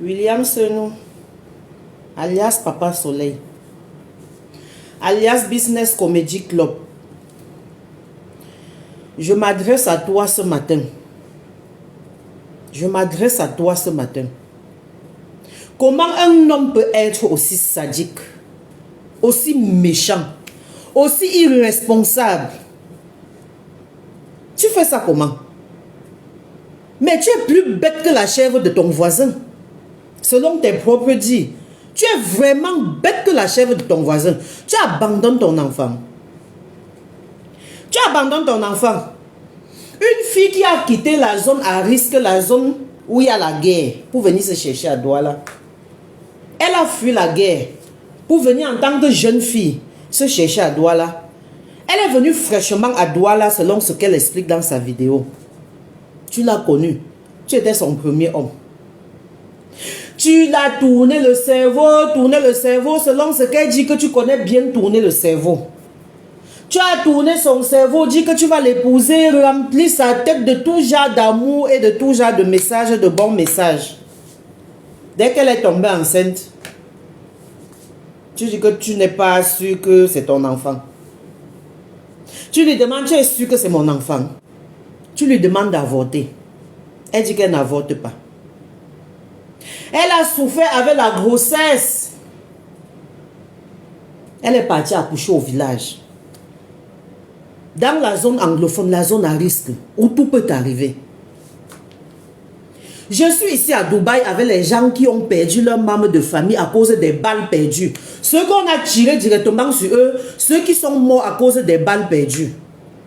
William Senou, alias Papa Soleil, alias Business Comedy Club. Je m'adresse à toi ce matin. Je m'adresse à toi ce matin. Comment un homme peut être aussi sadique, aussi méchant, aussi irresponsable? Tu fais ça comment? Mais tu es plus bête que la chèvre de ton voisin. Selon tes propres dires, tu es vraiment bête que la chèvre de ton voisin. Tu abandonnes ton enfant. Tu abandonnes ton enfant. Une fille qui a quitté la zone à risque, la zone où il y a la guerre, pour venir se chercher à Douala. Elle a fui la guerre pour venir en tant que jeune fille se chercher à Douala. Elle est venue fraîchement à Douala selon ce qu'elle explique dans sa vidéo. Tu l'as connue. Tu étais son premier homme. Tu l'as tourné le cerveau selon ce qu'elle dit que tu connais bien tourner le cerveau. Tu as tourné son cerveau, dit que tu vas l'épouser, remplir sa tête de tout genre d'amour et de tout genre de messages, de bons messages. Dès qu'elle est tombée enceinte, tu dis que tu n'es pas sûr que c'est ton enfant. Tu lui demandes, tu es sûr que c'est mon enfant? Tu lui demandes d'avorter. Elle dit qu'elle n'avorte pas. Elle a souffert avec la grossesse. Elle est partie accoucher au village. Dans la zone anglophone, la zone à risque, où tout peut arriver. Je suis ici à Dubaï avec les gens qui ont perdu leurs membres de famille à cause des balles perdues. Ceux qu'on a tirés directement sur eux, ceux qui sont morts à cause des balles perdues.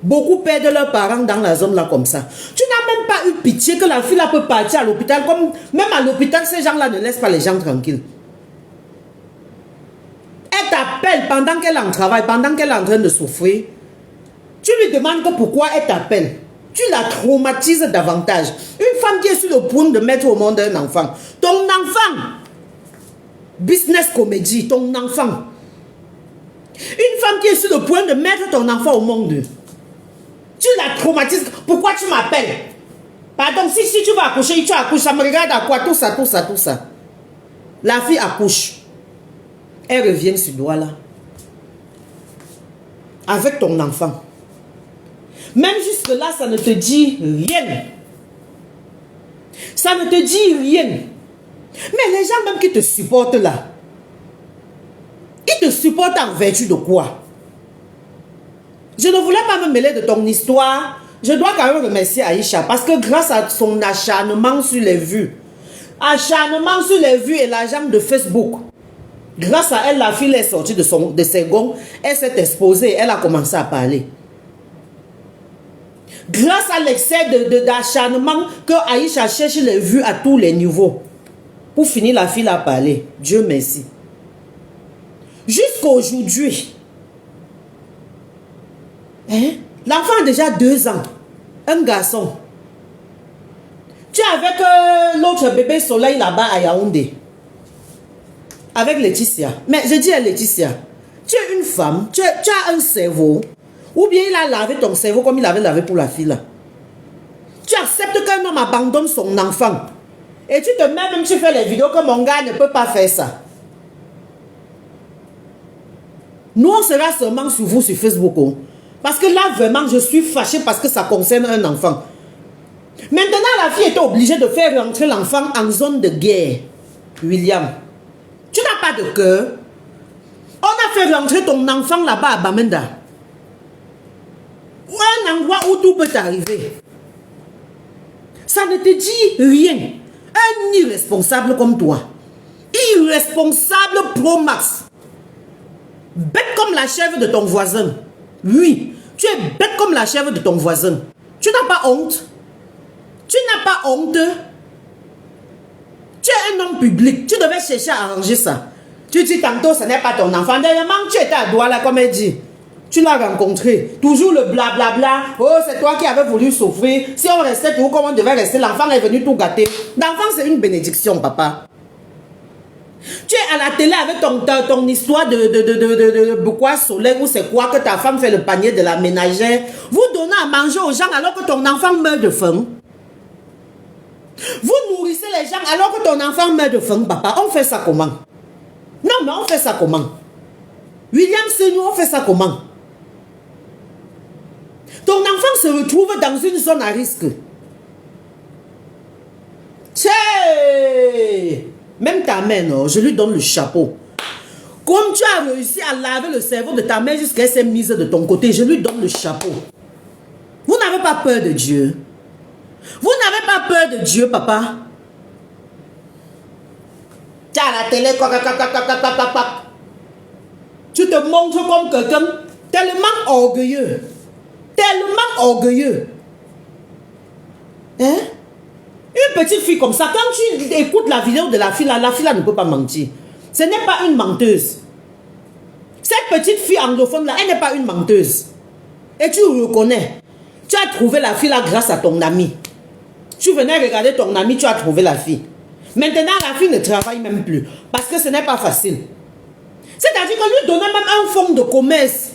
Beaucoup perdent leurs parents dans la zone là comme ça. Tu n'as même pas eu pitié que la fille là peut partir à l'hôpital. Comme même à l'hôpital, ces gens là ne laissent pas les gens tranquilles. Elle t'appelle pendant qu'elle est en travail, pendant qu'elle est en train de souffrir. Tu lui demandes que pourquoi elle t'appelle. Tu la traumatises davantage. Une femme qui est sur le point de mettre au monde un enfant. Ton enfant. Business comédie, ton enfant. Une femme qui est sur le point de mettre ton enfant au monde. Tu la traumatises. Pourquoi tu m'appelles? Pardon, si tu vas accoucher, tu accouches. Ça me regarde à quoi? Tout ça. La fille accouche. Elle revient sur Douala. Avec ton enfant. Même jusque-là, ça ne te dit rien. Ça ne te dit rien. Mais les gens même qui te supportent là, ils te supportent en vertu de quoi? Je ne voulais pas me mêler de ton histoire. Je dois quand même remercier Aïcha parce que grâce à son acharnement sur les vues, et l'argent de Facebook, grâce à elle, la fille est sortie de ses gonds, elle s'est exposée, elle a commencé à parler. Grâce à l'excès d'acharnement que Aïcha cherche les vues à tous les niveaux. Pour finir, la fille a parlé. Dieu merci. Jusqu'à aujourd'hui, hein? L'enfant a déjà 2 ans. Un garçon. Tu es avec l'autre bébé Soleil là-bas à Yaoundé. Avec Laetitia. Mais je dis à Laetitia, tu es une femme, tu as un cerveau. Ou bien il a lavé ton cerveau comme il avait lavé pour la fille là. Tu acceptes qu'un homme abandonne son enfant. Et tu te mets même, tu fais les vidéos que mon gars ne peut pas faire ça. Nous, on sera seulement sur vous sur Facebook. Oh. Parce que là, vraiment, je suis fâchée parce que ça concerne un enfant. Maintenant, la fille était obligée de faire rentrer l'enfant en zone de guerre. William, tu n'as pas de cœur. On a fait rentrer ton enfant là-bas à Bamenda. Un endroit où tout peut arriver. Ça ne te dit rien. Un irresponsable comme toi. Irresponsable pro max. Bête comme la chèvre de ton voisin. Oui, tu es bête comme la chèvre de ton voisin. Tu n'as pas honte. Tu n'as pas honte. Tu es un homme public. Tu devais chercher à arranger ça. Tu dis tantôt ce n'est pas ton enfant. Dernièrement, tu étais à Douala comme elle dit. Tu l'as rencontré. Toujours le blablabla. Oh, c'est toi qui avais voulu souffrir. Si on restait toujours comme on devait rester, l'enfant est venu tout gâter. L'enfant, c'est une bénédiction, papa. Tu es à la télé avec ton histoire de quoi soleil ou c'est quoi que ta femme fait le panier de la ménagère. Vous donnez à manger aux gens alors que ton enfant meurt de faim. Vous nourrissez les gens alors que ton enfant meurt de faim, papa. On fait ça comment? Non, mais on fait ça comment? William Senou, on fait ça comment? Ton enfant se retrouve dans une zone à risque. Tchè! Même ta mère, non, je lui donne le chapeau. Comme tu as réussi à laver le cerveau de ta mère jusqu'à ce qu'elle s'est mise de ton côté, je lui donne le chapeau. Vous n'avez pas peur de Dieu. Vous n'avez pas peur de Dieu, papa. Tu as la télé, tu te montres comme quelqu'un tellement orgueilleux. Tellement orgueilleux. Hein? Une petite fille comme ça, quand tu écoutes la vidéo de la fille là ne peut pas mentir. Ce n'est pas une menteuse. Cette petite fille anglophone là, elle n'est pas une menteuse. Et tu reconnais. Tu as trouvé la fille là grâce à ton ami. Tu venais regarder ton ami, tu as trouvé la fille. Maintenant, la fille ne travaille même plus. Parce que ce n'est pas facile. C'est-à-dire que lui donner même un fonds de commerce.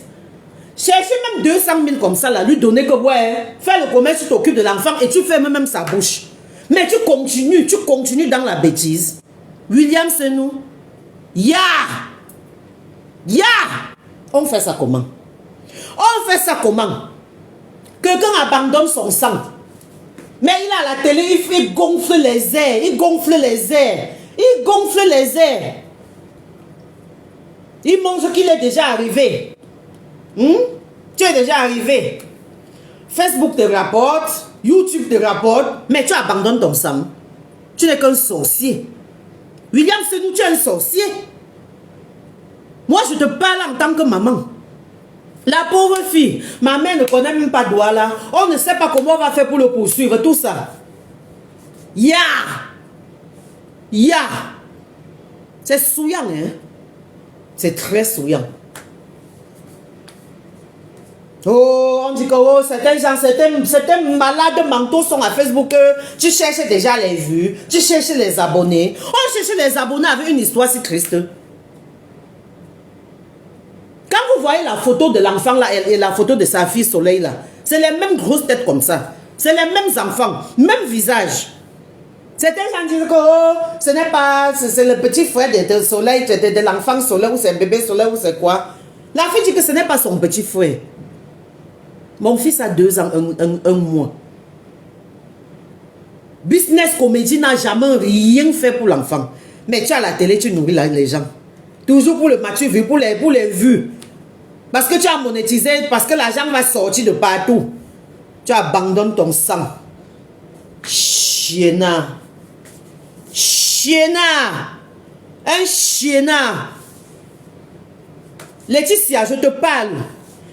Chercher même 200 000 comme ça, là, lui donner que, ouais, fais le commerce, tu t'occupes de l'enfant et tu fermes même sa bouche. Mais tu continues dans la bêtise. William Senou, ya! On fait ça comment? On fait ça comment? Quelqu'un abandonne son sang. Mais il a la télé, il gonfle les airs, il gonfle les airs, il gonfle les airs. Il montre qu'il est déjà arrivé. Tu es déjà arrivé. Facebook te rapporte, YouTube te rapporte, mais tu abandonnes ton sang. Tu n'es qu'un sorcier. William Senou, tu es un sorcier. Moi, je te parle en tant que maman. La pauvre fille, ma mère ne connaît même pas Douala. On ne sait pas comment on va faire pour le poursuivre, tout ça. Ya! C'est souillant, hein? C'est très souillant. Oh, on dit que oh, certains malades mentaux sont à Facebook. Tu cherches déjà les vues, tu cherches les abonnés. On cherche les abonnés avec une histoire si triste. Quand vous voyez la photo de l'enfant là et la photo de sa fille Soleil là, c'est les mêmes grosses têtes comme ça. C'est les mêmes enfants, même visage. Certains gens disent que oh, ce n'est pas, c'est le petit frère de Soleil, de l'enfant Soleil ou c'est bébé Soleil ou c'est quoi. La fille dit que ce n'est pas son petit frère. Mon fils a 2 ans, un mois. Business Comédie n'a jamais rien fait pour l'enfant. Mais tu as la télé, tu nourris les gens. Toujours pour le match vu, pour les vues. Parce que tu as monétisé, parce que l'argent va sortir de partout. Tu abandonnes ton sang. Chiena. Un chiena. Laetitia, je te parle.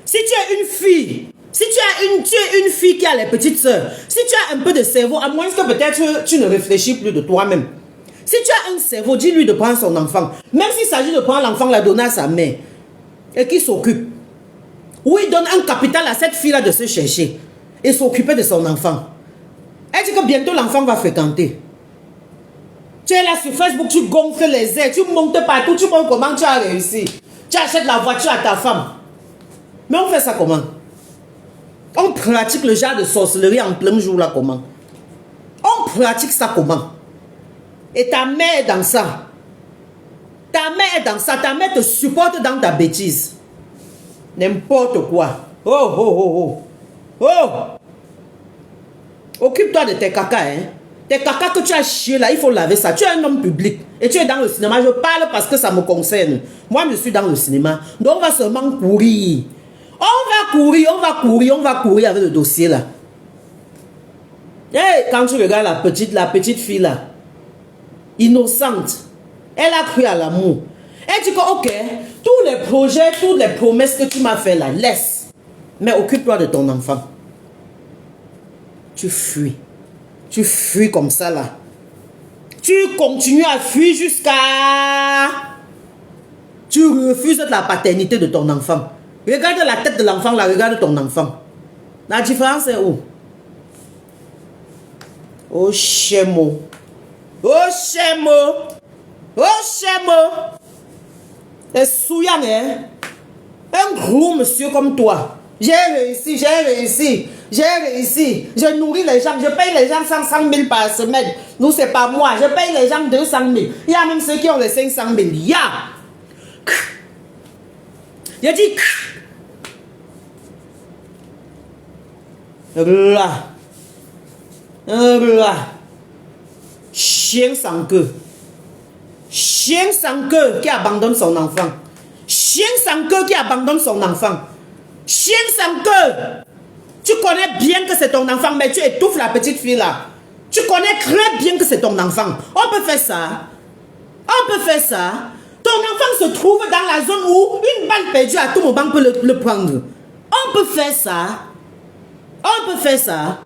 Si tu es une fille, si tu es une fille qui a les petites soeurs, si tu as un peu de cerveau, à moins que peut-être tu ne réfléchis plus de toi-même. Si tu as un cerveau, dis-lui de prendre son enfant. Même s'il s'agit de prendre l'enfant, la donner à sa mère. Et qu'il s'occupe. Ou il donne un capital à cette fille-là de se chercher. Et s'occuper de son enfant. Elle dit que bientôt l'enfant va fréquenter. Tu es là sur Facebook, tu gonfles les airs, tu montes partout, tu montres comment tu as réussi. Tu achètes la voiture à ta femme. Mais on fait ça comment? On pratique le genre de sorcellerie en plein jour là comment? On pratique ça comment? Et ta mère est dans ça. Ta mère est dans ça. Ta mère te supporte dans ta bêtise. N'importe quoi. Oh. Occupe-toi de tes caca, hein. Tes caca que tu as chié là, il faut laver ça. Tu es un homme public. Et tu es dans le cinéma. Je parle parce que ça me concerne. Moi, je suis dans le cinéma. Donc, on va seulement courir. On va courir avec le dossier là. Hey, quand tu regardes la petite fille là, innocente, elle a cru à l'amour. Elle dit que ok, tous les projets, toutes les promesses que tu m'as fait là, laisse. Mais occupe-toi de ton enfant. Tu fuis. Tu fuis comme ça là. Tu continues à fuir jusqu'à... Tu refuses la paternité de ton enfant. Regarde la tête de l'enfant là, regarde ton enfant. La différence est où? Oh Chemo. C'est souillant, hein? Un gros monsieur comme toi. J'ai réussi, j'ai réussi, j'ai réussi. Je nourris les gens, je paye les gens 500 000 par semaine. Nous, c'est pas moi. Je paye les gens 200 000. Il y a même ceux qui ont les 500 000. Il y a. Je dis. Là. Là. Chien sans queue. Chien sans queue qui abandonne son enfant. Chien sans queue qui abandonne son enfant. Chien sans queue. Tu connais bien que c'est ton enfant, mais tu étouffes la petite fille là. Tu connais très bien que c'est ton enfant. On peut faire ça. On peut faire ça. Ton enfant se trouve dans la zone où une balle perdue à tout moment peut le prendre. On peut faire ça. On peut faire ça.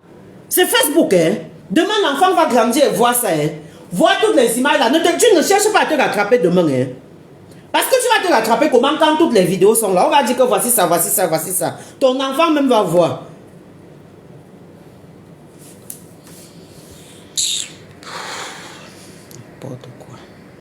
C'est Facebook, hein. Demain, l'enfant va grandir et voir ça, hein. Voir toutes les images là. Tu ne cherches pas à te rattraper demain, hein. Parce que tu vas te rattraper comment quand toutes les vidéos sont là. On va dire que voici ça, voici ça, voici ça. Ton enfant même va voir. N'importe quoi.